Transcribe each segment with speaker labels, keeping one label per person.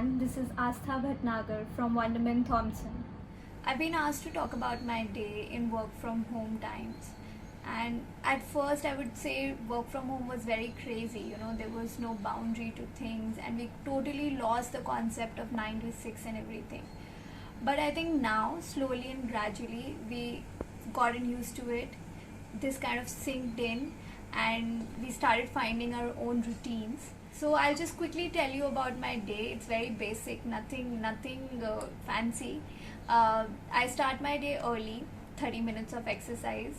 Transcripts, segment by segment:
Speaker 1: everyone. This is Astha Bhatnagar from Wonderman Thompson.
Speaker 2: I've been asked to talk about my day in work from home times. And at first, I would say work from home was very crazy. There was no boundary to things, and we totally lost the concept of 9 to 6 and everything. But I think now, slowly and gradually, we gotten used to it. This kind of sinked in, and we started finding our own routines. So I'll just quickly tell you about my day. It's very basic, nothing fancy. I start my day early, 30 minutes of exercise.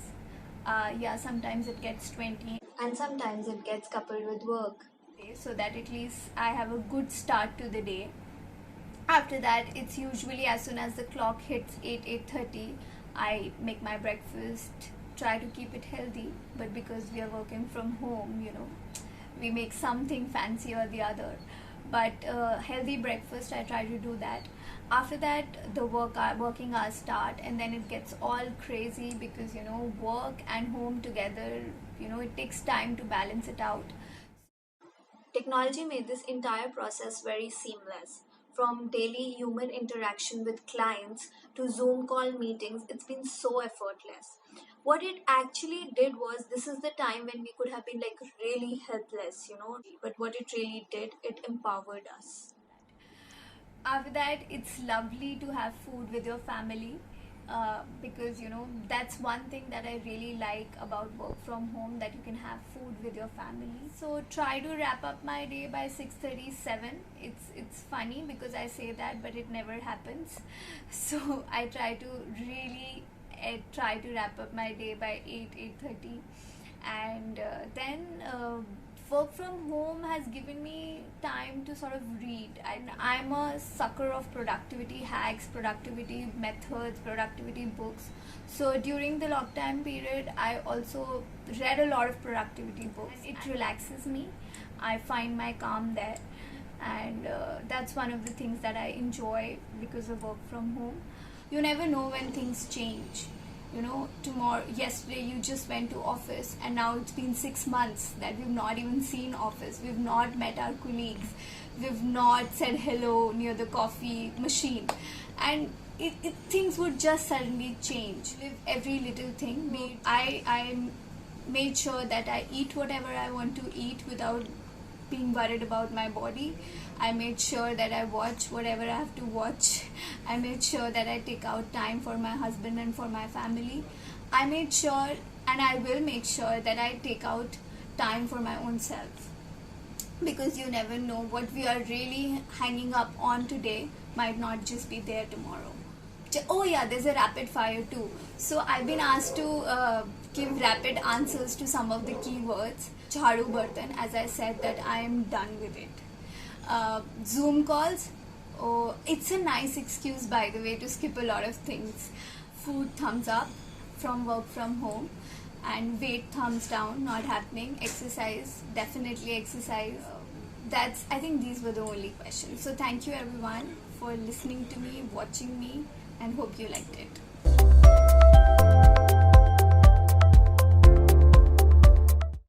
Speaker 2: Sometimes it gets 20, and sometimes it gets coupled with work. So that at least I have a good start to the day. After that, it's usually as soon as the clock hits 8:30, I make my breakfast, try to keep it healthy, but because we are working from home, we make something fancy or the other. But healthy breakfast, I try to do that. After that, the working hours start, and then it gets all crazy because work and home together, it takes time to balance it out. Technology made this entire process very seamless. From daily human interaction with clients to Zoom call meetings, it's been so effortless. What it actually did was, this is the time when we could have been like really helpless. But what it really did, it empowered us. After that, it's lovely to have food with your family, because that's one thing that I really like about work from home, that you can have food with your family. So try to wrap up my day by 6:37. It's funny because I say that, but it never happens. So I try to really try to wrap up my day by 8:30, and then work from home has given me time to sort of read. I'm a sucker of productivity hacks, productivity methods, productivity books. So during the lockdown period, I also read a lot of productivity books. It relaxes me. I find my calm there, and that's one of the things that I enjoy because of work from home. You never know when things change. Yesterday you just went to office, and now it's been 6 months that we've not even seen office, we've not met our colleagues, we've not said hello near the coffee machine, and things would just suddenly change with every little thing. I made sure that I eat whatever I want to eat without being worried about my body. I made sure that I watch whatever I have to watch. I made sure that I take out time for my husband and for my family. I made sure, and I will make sure, that I take out time for my own self, because you never know what we are really hanging up on today might not just be there tomorrow. Oh yeah, there's a rapid fire too. So I've been asked to give rapid answers to some of the keywords. Jharu Bartan, as I said, that I am done with it. Zoom calls, oh, it's a nice excuse, by the way, to skip a lot of things. Food, thumbs up from work from home, and weight, thumbs down, not happening. Exercise, definitely exercise. I think these were the only questions. So thank you everyone for listening to me, watching me, and hope you liked it.